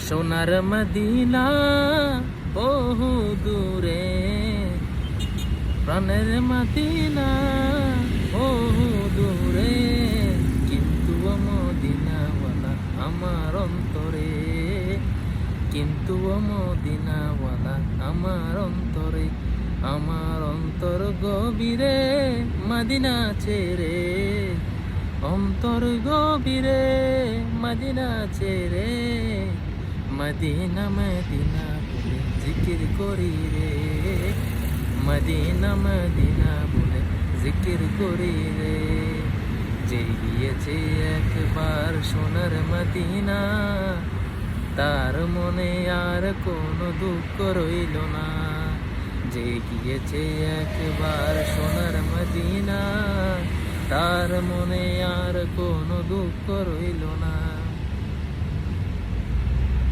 সোনার মদিনা বহু দূরে, প্রাণের মদিনা বহু দূরে, কিন্তু ও মদিনাওয়ালা আমার অন্তরে, কিন্তু ও মদিনাওয়ালা আমার অন্তরে, আমার অন্তর গভীরে মদিনা ছেড়ে, অন্তর গভীরে মদিনা ছেড়ে, মদিনা মদিনা বলে জিকির করি রে, মদিনা মদিনা বলে জিকির করি রে। যে গিয়েছে একবার সোনার মদিনা, তার মনে আর কোনো দুঃখ রইল না। যে গিয়েছে একবার সোনার মদিনা, তার মনে আর কোনো দুঃখ রইল না।